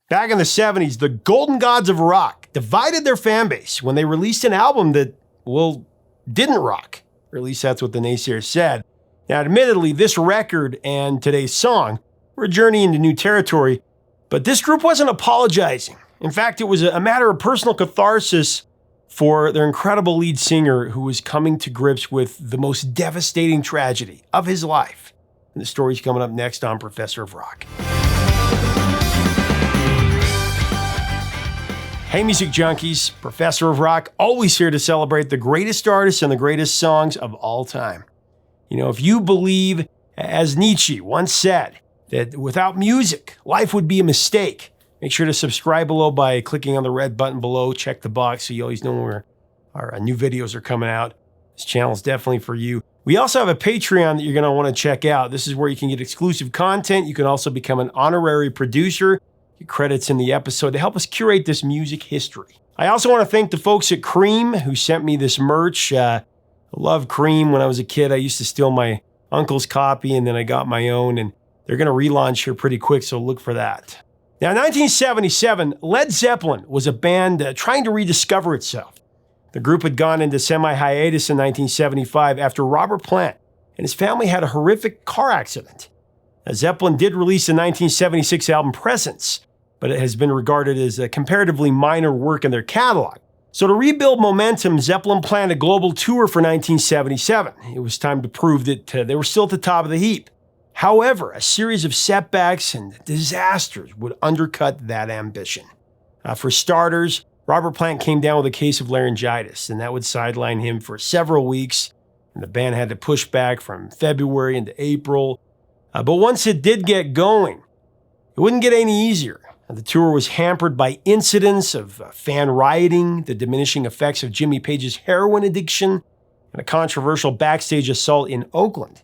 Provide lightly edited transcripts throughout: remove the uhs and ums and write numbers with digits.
Back in the 70s, the golden gods of rock divided their fan base when they released an album that, well, didn't rock. Or at least that's what the naysayers said. Now, admittedly, this record and today's song were a journey into new territory, but this group wasn't apologizing. In fact, it was a matter of personal catharsis for their incredible lead singer who was coming to grips with the most devastating tragedy of his life. And the story's coming up next on Professor of Rock. Hey, music junkies, Professor of Rock, always here to celebrate the greatest artists and the greatest songs of all time. You know, if you believe, as Nietzsche once said, that without music, life would be a mistake, make sure to subscribe below by clicking on the red button below. Check the box so you always know when our new videos are coming out. This channel is definitely for you. We also have a Patreon that you're going to want to check out. This is where you can get exclusive content. You can also become an honorary producer. Get credits in the episode to help us curate this music history. I also want to thank the folks at Cream who sent me this merch. I love Cream. When I was a kid, I used to steal my uncle's copy, and then I got my own, and they're going to relaunch here pretty quick, so look for that. Now, in 1977, Led Zeppelin was a band trying to rediscover itself. The group had gone into semi-hiatus in 1975 after Robert Plant and his family had a horrific car accident. Now, Zeppelin did release the 1976 album Presence, but it has been regarded as a comparatively minor work in their catalog. So to rebuild momentum, Zeppelin planned a global tour for 1977. It was time to prove that they were still at the top of the heap. However, a series of setbacks and disasters would undercut that ambition. For starters, Robert Plant came down with a case of laryngitis, and that would sideline him for several weeks, and the band had to push back from February into April. But once it did get going, it wouldn't get any easier. The tour was hampered by incidents of fan rioting, the diminishing effects of Jimmy Page's heroin addiction, and a controversial backstage assault in Oakland.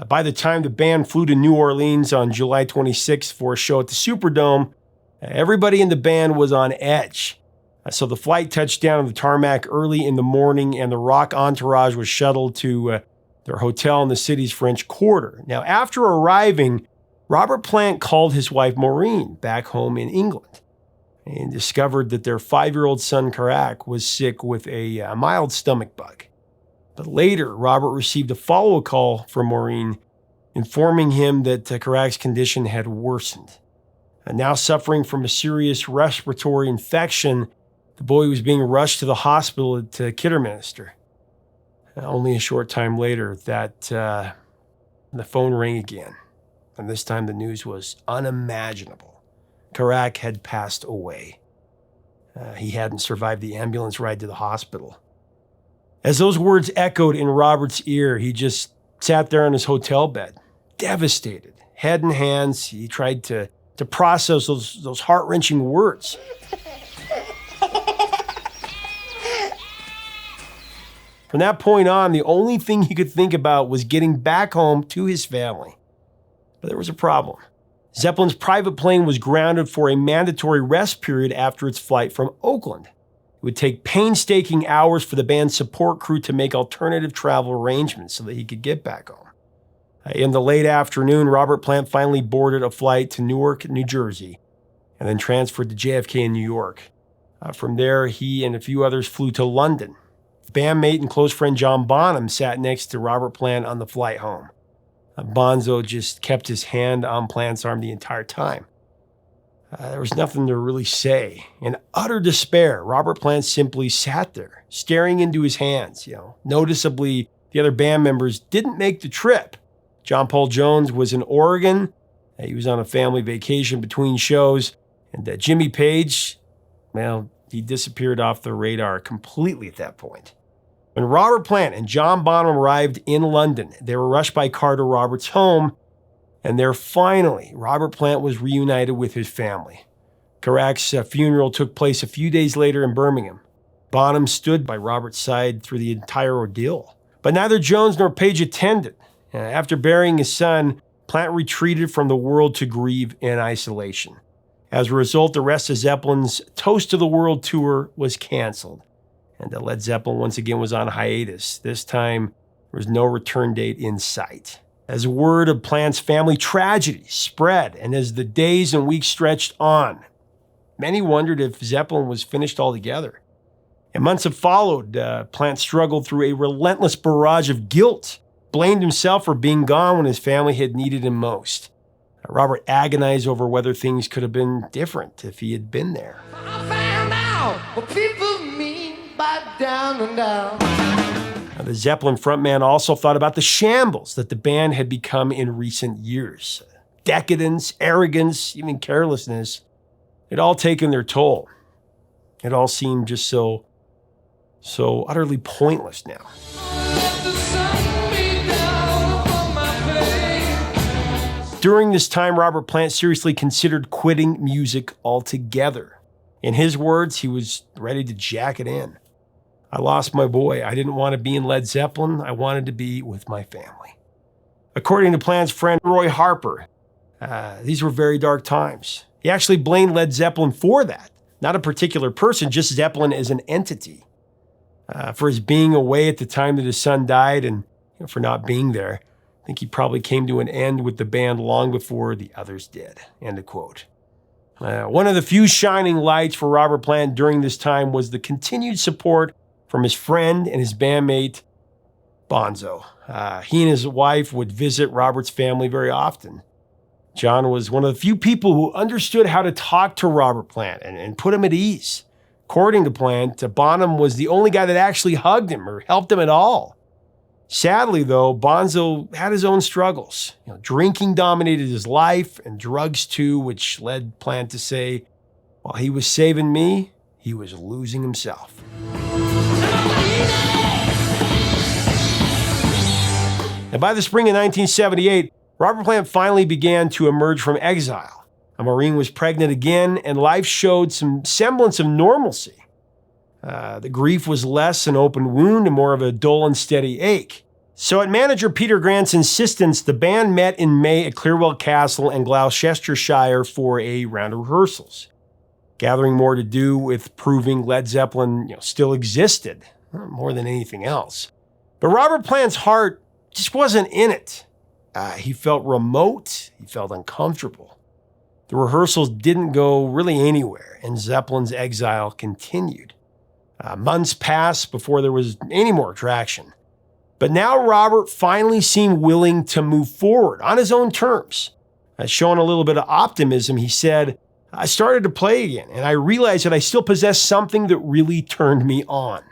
By the time the band flew to New Orleans on July 26th for a show at the Superdome, everybody in the band was on edge. So the flight touched down on the tarmac early in the morning, and the rock entourage was shuttled to their hotel in the city's French Quarter. Now, after arriving, Robert Plant called his wife Maureen back home in England and discovered that their 5-year-old son Karak was sick with a mild stomach bug. But later, Robert received a follow-up call from Maureen informing him that Karak's condition had worsened. And now suffering from a serious respiratory infection, the boy was being rushed to the hospital at Kidderminster. Only a short time later, the phone rang again. And this time the news was unimaginable. Karak had passed away. He hadn't survived the ambulance ride to the hospital. As those words echoed in Robert's ear, he just sat there on his hotel bed, devastated, head in hands. He tried to process those heart-wrenching words. From that point on, the only thing he could think about was getting back home to his family. But there was a problem. Zeppelin's private plane was grounded for a mandatory rest period after its flight from Oakland. It would take painstaking hours for the band's support crew to make alternative travel arrangements so that he could get back home. In the late afternoon, Robert Plant finally boarded a flight to Newark, New Jersey, and then transferred to JFK in New York. From there, he and a few others flew to London. Bandmate and close friend John Bonham sat next to Robert Plant on the flight home. Bonzo just kept his hand on Plant's arm the entire time. There was nothing to really say. In utter despair, Robert Plant simply sat there, staring into his hands. Noticeably, the other band members didn't make the trip. John Paul Jones was in Oregon. He was on a family vacation between shows. And Jimmy Page, he disappeared off the radar completely at that point. When Robert Plant and John Bonham arrived in London, they were rushed by car to Robert's home, and there finally, Robert Plant was reunited with his family. Karak's funeral took place a few days later in Birmingham. Bonham stood by Robert's side through the entire ordeal. But neither Jones nor Page attended. After burying his son, Plant retreated from the world to grieve in isolation. As a result, the rest of Zeppelin's Toast to the World tour was canceled. And Led Zeppelin once again was on hiatus. This time, there was no return date in sight. As word of Plant's family tragedy spread, and as the days and weeks stretched on, many wondered if Zeppelin was finished altogether. And months have followed. Plant struggled through a relentless barrage of guilt, blamed himself for being gone when his family had needed him most. Robert agonized over whether things could have been different if he had been there. I found out what people mean by down and down. The Zeppelin frontman also thought about the shambles that the band had become in recent years. Decadence, arrogance, even carelessness. It all taken their toll. It all seemed just so utterly pointless now. During this time, Robert Plant seriously considered quitting music altogether. In his words, he was ready to jack it in. I lost my boy. I didn't want to be in Led Zeppelin. I wanted to be with my family. According to Plant's friend Roy Harper, these were very dark times. He actually blamed Led Zeppelin for that. Not a particular person, just Zeppelin as an entity. For his being away at the time that his son died and for not being there. I think he probably came to an end with the band long before the others did. End of quote. One of the few shining lights for Robert Plant during this time was the continued support from his friend and his bandmate, Bonzo. He and his wife would visit Robert's family very often. John was one of the few people who understood how to talk to Robert Plant and put him at ease. According to Plant, Bonham was the only guy that actually hugged him or helped him at all. Sadly, though, Bonzo had his own struggles. Drinking dominated his life, and drugs too, which led Plant to say, while he was saving me, he was losing himself. Now, by the spring of 1978, Robert Plant finally began to emerge from exile. A Marine was pregnant again, and life showed some semblance of normalcy. The grief was less an open wound and more of a dull and steady ache. So at manager Peter Grant's insistence, the band met in May at Clearwell Castle in Gloucestershire for a round of rehearsals, gathering more to do with proving Led Zeppelin still existed, more than anything else. But Robert Plant's heart just wasn't in it. He felt remote, he felt uncomfortable. The rehearsals didn't go really anywhere, and Zeppelin's exile continued. Months passed before there was any more traction. But now Robert finally seemed willing to move forward on his own terms. Showing a little bit of optimism, he said, I started to play again, and I realized that I still possessed something that really turned me on.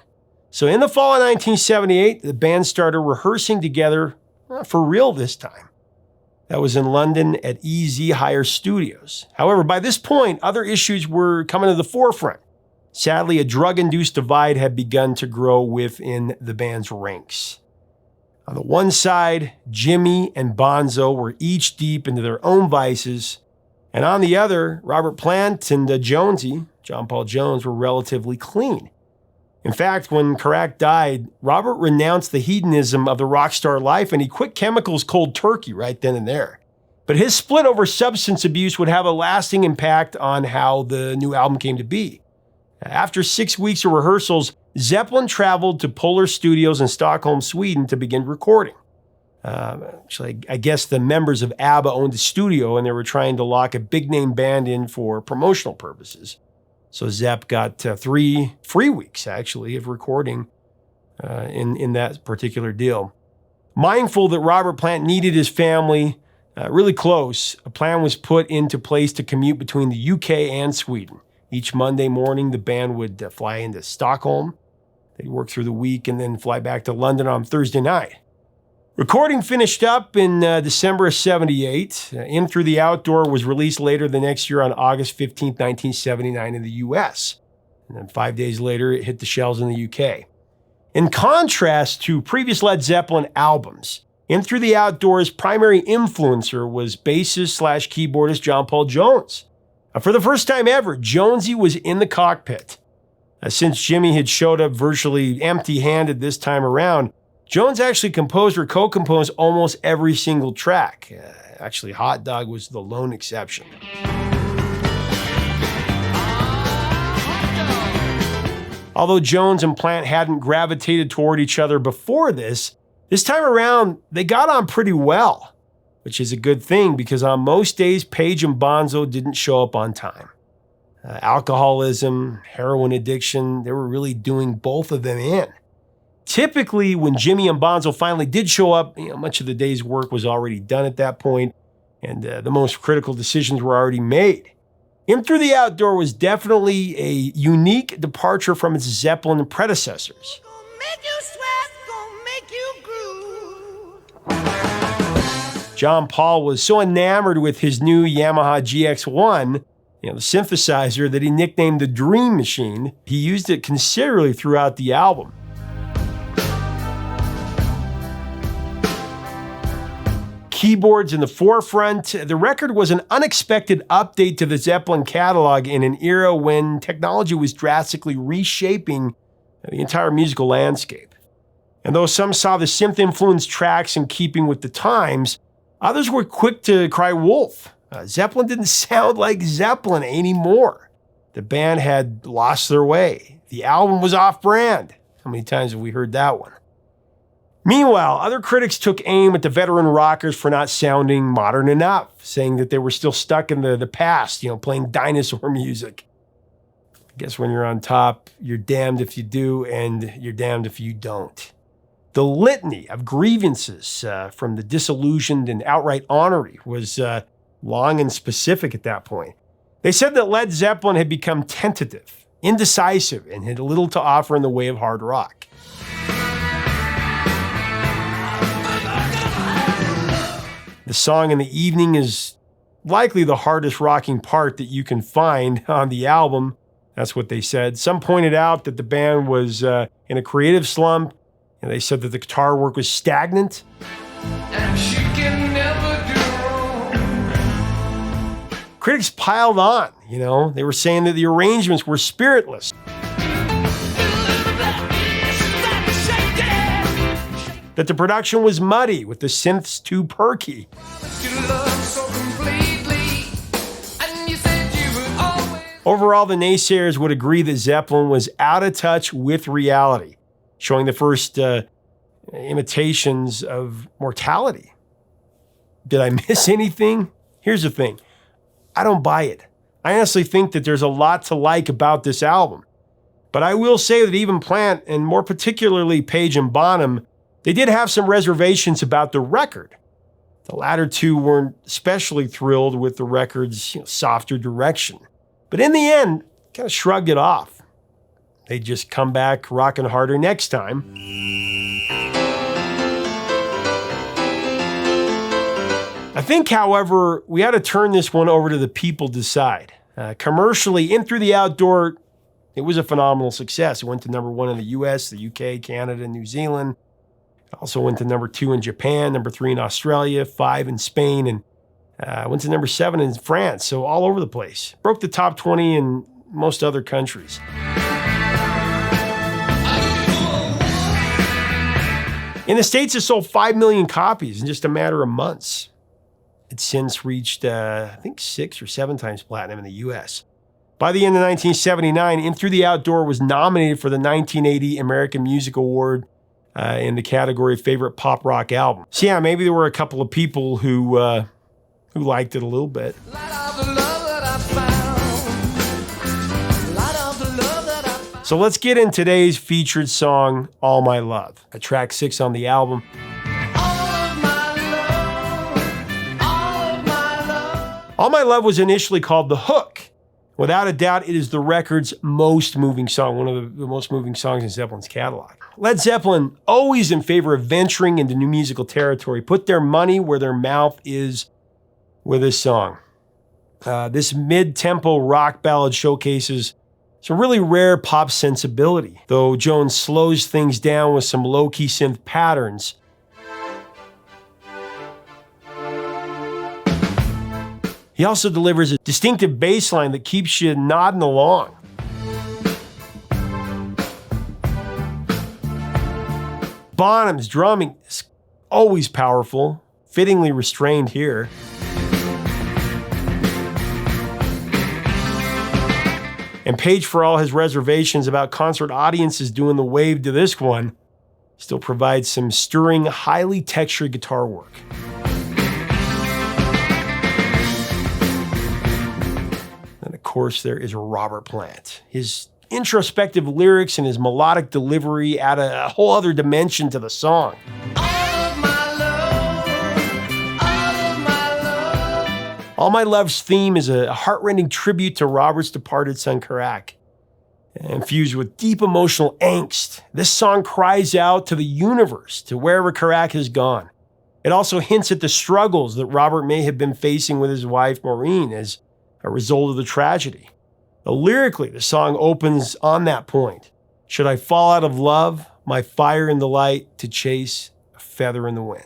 So in the fall of 1978, the band started rehearsing together for real this time. That was in London at EZ Higher Studios. However, by this point, other issues were coming to the forefront. Sadly, a drug-induced divide had begun to grow within the band's ranks. On the one side, Jimmy and Bonzo were each deep into their own vices, and on the other, Robert Plant and Jonesy, John Paul Jones, were relatively clean. In fact, when Carrack died, Robert renounced the hedonism of the rock star life and he quit chemicals cold turkey right then and there. But his split over substance abuse would have a lasting impact on how the new album came to be. After 6 weeks of rehearsals, Zeppelin traveled to Polar Studios in Stockholm, Sweden to begin recording. Actually, I guess the members of ABBA owned a studio and they were trying to lock a big-name band in for promotional purposes. So Zepp got 3 free weeks, actually, of recording in that particular deal. Mindful that Robert Plant needed his family really close, a plan was put into place to commute between the UK and Sweden. Each Monday morning, the band would fly into Stockholm. They'd work through the week and then fly back to London on Thursday night. Recording finished up in December of 78. In Through the Outdoor was released later the next year on August 15, 1979 in the US. And then 5 days later, it hit the shelves in the UK. In contrast to previous Led Zeppelin albums, In Through the Outdoor's primary influencer was bassist/keyboardist John Paul Jones. For the first time ever, Jonesy was in the cockpit. Since Jimmy had showed up virtually empty-handed this time around, Jones actually composed or co-composed almost every single track. Actually, Hot Dog was the lone exception. Although Jones and Plant hadn't gravitated toward each other before this time around, they got on pretty well. Which is a good thing because on most days, Page and Bonzo didn't show up on time. alcoholism, heroin addiction. They were really doing both of them in. Typically, when Jimmy and Bonzo finally did show up, much of the day's work was already done at that point, and the most critical decisions were already made. In Through the Outdoor was definitely a unique departure from its Zeppelin predecessors. John Paul was so enamored with his new Yamaha GX1, the synthesizer, that he nicknamed the Dream Machine. He used it considerably throughout the album. Keyboards in the forefront, the record was an unexpected update to the Zeppelin catalog in an era when technology was drastically reshaping the entire musical landscape. And though some saw the synth-influenced tracks in keeping with the times, others were quick to cry wolf. Zeppelin didn't sound like Zeppelin anymore. The band had lost their way. The album was off-brand. How many times have we heard that one? Meanwhile, other critics took aim at the veteran rockers for not sounding modern enough, saying that they were still stuck in the past, playing dinosaur music. I guess when you're on top, you're damned if you do, and you're damned if you don't. The litany of grievances from the disillusioned and outright ornery was long and specific at that point. They said that Led Zeppelin had become tentative, indecisive, and had little to offer in the way of hard rock. The song In the Evening is likely the hardest rocking part that you can find on the album. That's what they said. Some pointed out that the band was in a creative slump, and they said that the guitar work was stagnant. And she can never do wrong. Critics piled on, They were saying that the arrangements were spiritless. That the production was muddy, with the synths too perky. Overall, the naysayers would agree that Zeppelin was out of touch with reality, showing the first imitations of mortality. Did I miss anything? Here's the thing. I don't buy it. I honestly think that there's a lot to like about this album. But I will say that even Plant, and more particularly Page and Bonham, they did have some reservations about the record. The latter two weren't especially thrilled with the record's softer direction. But in the end, kind of shrugged it off. They just come back rocking harder next time. I think, however, we ought to turn this one over to the people decide. Commercially, In Through the Outdoor, it was a phenomenal success. It went to number 1 in the US, the UK, Canada, and New Zealand. Also went to number 2 in Japan, number 3 in Australia, 5 in Spain, and went to number 7 in France, so all over the place. Broke the top 20 in most other countries. In the States, it sold 5 million copies in just a matter of months. It's since reached, 6 or 7 times platinum in the US. By the end of 1979, In Through the Outdoor was nominated for the 1980 American Music Award in the category of Favorite Pop Rock Album. So yeah, maybe there were a couple of people who liked it a little bit. So let's get in today's featured song, All My Love, track 6 on the album. All My Love was initially called The Hook. Without a doubt, it is the record's most moving song, one of the most moving songs in Zeppelin's catalog. Led Zeppelin, always in favor of venturing into new musical territory, put their money where their mouth is with this song. This mid-tempo rock ballad showcases some really rare pop sensibility, though Jones slows things down with some low-key synth patterns. He also delivers a distinctive bass line that keeps you nodding along. Bonham's drumming is always powerful, fittingly restrained here. And Page, for all his reservations about concert audiences doing the wave to this one, still provides some stirring, highly textured guitar work. course, there is Robert Plant. His introspective lyrics and his melodic delivery add a whole other dimension to the song. All My Love's theme is a heartrending tribute to Robert's departed son, Karak. Infused with deep emotional angst, this song cries out to the universe, to wherever Karak has gone. It also hints at the struggles that Robert may have been facing with his wife, Maureen, as a result of the tragedy. Lyrically, the song opens on that point. Should I fall out of love, my fire in the light, to chase a feather in the wind?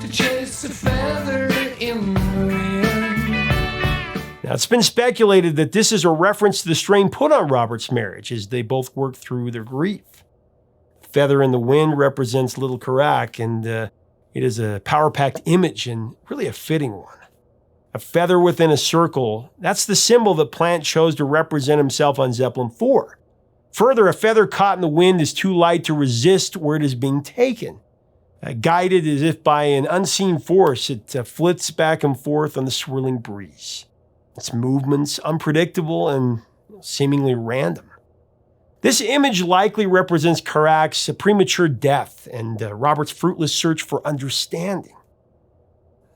To chase a feather in the wind. Now, it's been speculated that this is a reference to the strain put on Robert's marriage as they both work through their grief. Feather in the wind represents little Karak, and it is a power-packed image and really a fitting one. A feather within a circle, that's the symbol that Plant chose to represent himself on Zeppelin 4. Further, a feather caught in the wind is too light to resist where it is being taken. Guided as if by an unseen force, it flits back and forth on the swirling breeze. Its movements unpredictable and seemingly random. This image likely represents Karak's premature death and Robert's fruitless search for understanding.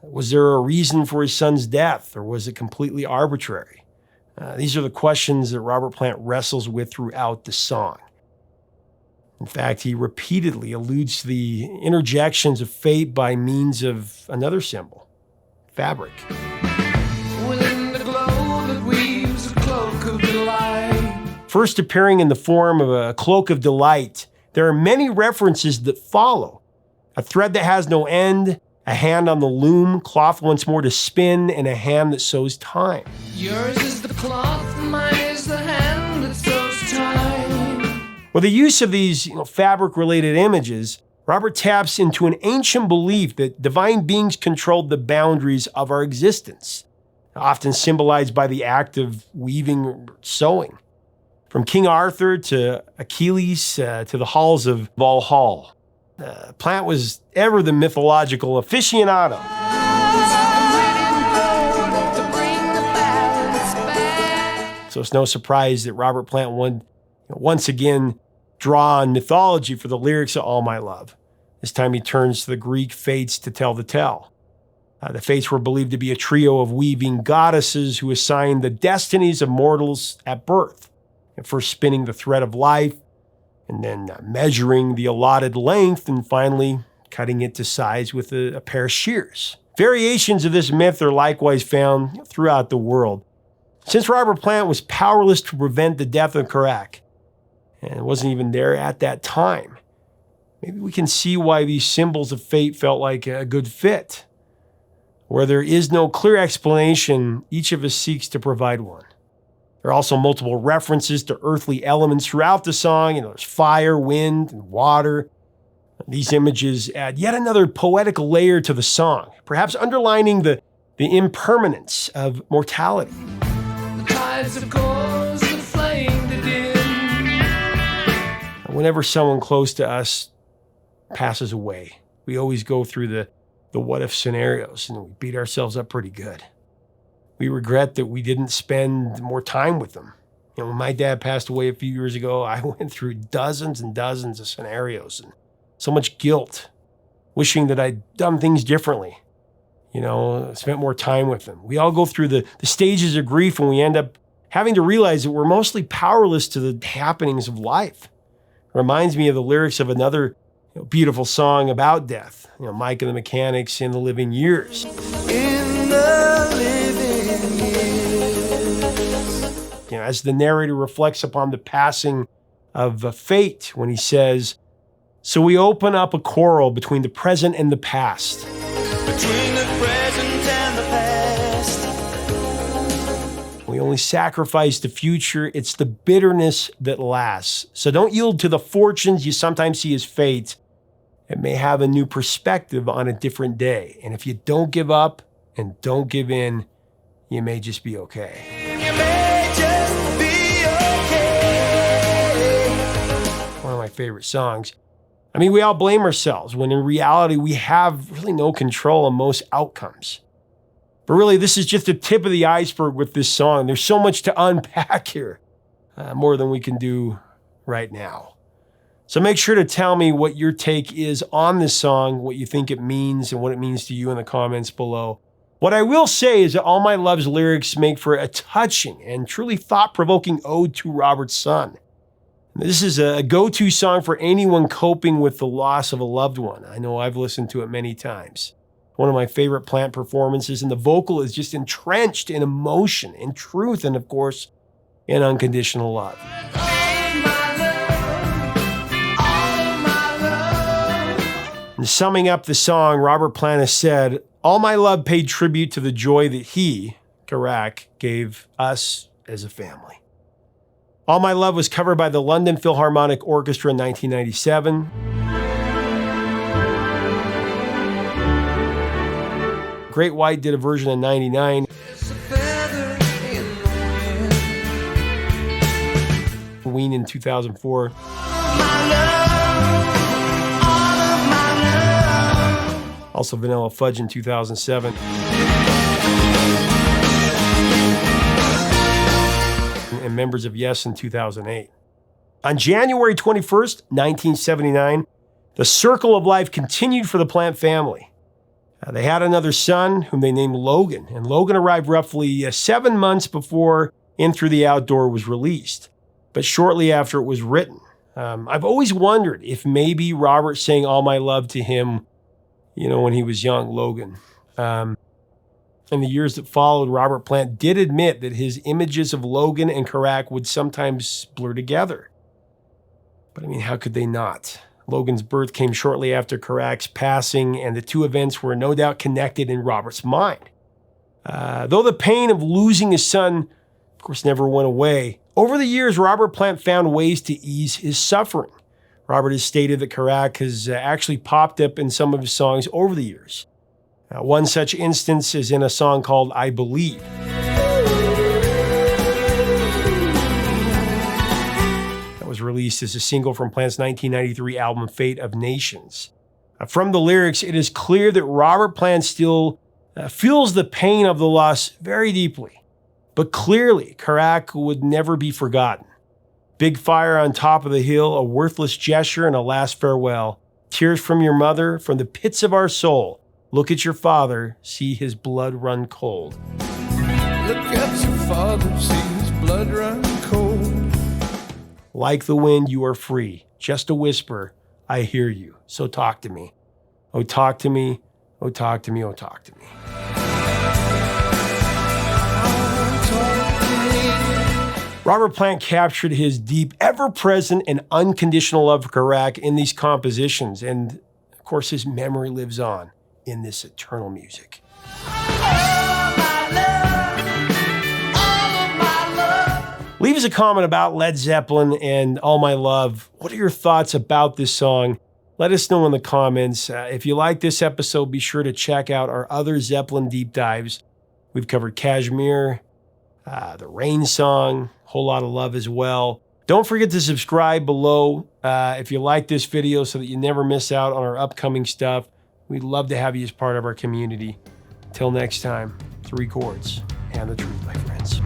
Was there a reason for his son's death, or was it completely arbitrary? These are the questions that Robert Plant wrestles with throughout the song. In fact, he repeatedly alludes to the interjections of fate by means of another symbol, fabric. Within the glow that weaves a cloak of delight. First appearing in the form of a cloak of delight, there are many references that follow. A thread that has no end, a hand on the loom, cloth once more to spin, and a hand that sews time. Yours is the cloth, mine is the hand that sews time. With the use of these fabric-related images, Robert taps into an ancient belief that divine beings controlled the boundaries of our existence, often symbolized by the act of weaving or sewing. From King Arthur to Achilles to the halls of Valhalla. Plant was ever the mythological aficionado. So it's no surprise that Robert Plant would once again draw on mythology for the lyrics of All My Love. This time he turns to the Greek fates to tell the tale. The fates were believed to be a trio of weaving goddesses who assigned the destinies of mortals at birth, and first spinning the thread of life, and then measuring the allotted length, and finally cutting it to size with a pair of shears. Variations of this myth are likewise found throughout the world. Since Robert Plant was powerless to prevent the death of Karak, and wasn't even there at that time, maybe we can see why these symbols of fate felt like a good fit. Where there is no clear explanation, each of us seeks to provide one. There are also multiple references to earthly elements throughout the song. There's fire, wind, and water. These images add yet another poetic layer to the song, perhaps underlining the impermanence of mortality. The tides of course, the flame that dim. Whenever someone close to us passes away, we always go through the what-if scenarios, and we beat ourselves up pretty good. We regret that we didn't spend more time with them. When my dad passed away a few years ago, I went through dozens and dozens of scenarios and so much guilt, wishing that I'd done things differently, spent more time with them. We all go through the stages of grief, and we end up having to realize that we're mostly powerless to the happenings of life. It reminds me of the lyrics of another beautiful song about death, Mike and the Mechanics, In the Living Years. In the living years. As the narrator reflects upon the passing of fate when he says, so we open up a quarrel between the present and the past. Between the present and the past. We only sacrifice the future. It's the bitterness that lasts. So don't yield to the fortunes you sometimes see as fate. It may have a new perspective on a different day. And if you don't give up and don't give in, you may just be okay. You may just be okay. One of my favorite songs. We all blame ourselves when in reality we have really no control on most outcomes. But really, this is just the tip of the iceberg with this song. There's so much to unpack here, more than we can do right now. So make sure to tell me what your take is on this song, what you think it means, and what it means to you in the comments below. What I will say is that All My Love's lyrics make for a touching and truly thought-provoking ode to Robert's son. This is a go-to song for anyone coping with the loss of a loved one. I know I've listened to it many times. One of my favorite Plant performances, and the vocal is just entrenched in emotion, in truth, and of course, in unconditional love. And summing up the song, Robert Plant has said, "All My Love paid tribute to the joy that he, Karak, gave us as a family." All My Love was covered by the London Philharmonic Orchestra in 1997. Great White did a version in 99. Ween in 2004. Also Vanilla Fudge in 2007. And members of Yes in 2008. On January 21st, 1979, the circle of life continued for the Plant family. They had another son whom they named Logan, and Logan arrived roughly 7 months before In Through the Outdoor was released, but shortly after it was written. I've always wondered if maybe Robert sang All My Love to him, when he was young, Logan. In the years that followed, Robert Plant did admit that his images of Logan and Karak would sometimes blur together. But how could they not? Logan's birth came shortly after Karak's passing, and the two events were no doubt connected in Robert's mind. Though the pain of losing his son, of course, never went away, over the years, Robert Plant found ways to ease his suffering. Robert has stated that Karak has actually popped up in some of his songs over the years. One such instance is in a song called I Believe. That was released as a single from Plant's 1993 album Fate of Nations. From the lyrics, it is clear that Robert Plant still feels the pain of the loss very deeply. But clearly, Karak would never be forgotten. Big fire on top of the hill, a worthless gesture and a last farewell. Tears from your mother, from the pits of our soul. Look at your father, see his blood run cold. Look at your father, see his blood run cold. Like the wind, you are free. Just a whisper, I hear you. So talk to me. Oh, talk to me. Oh, talk to me. Oh, talk to me. Robert Plant captured his deep, ever-present, and unconditional love for Karak in these compositions, and of course his memory lives on in this eternal music. Leave us a comment about Led Zeppelin and All My Love. What are your thoughts about this song? Let us know in the comments. If you like this episode, be sure to check out our other Zeppelin deep dives. We've covered Kashmir, the Rain song, Whole Lot of Love as well. Don't forget to subscribe below if you like this video so that you never miss out on our upcoming stuff. We'd love to have you as part of our community. Till next time, 3 chords and the truth, my friends.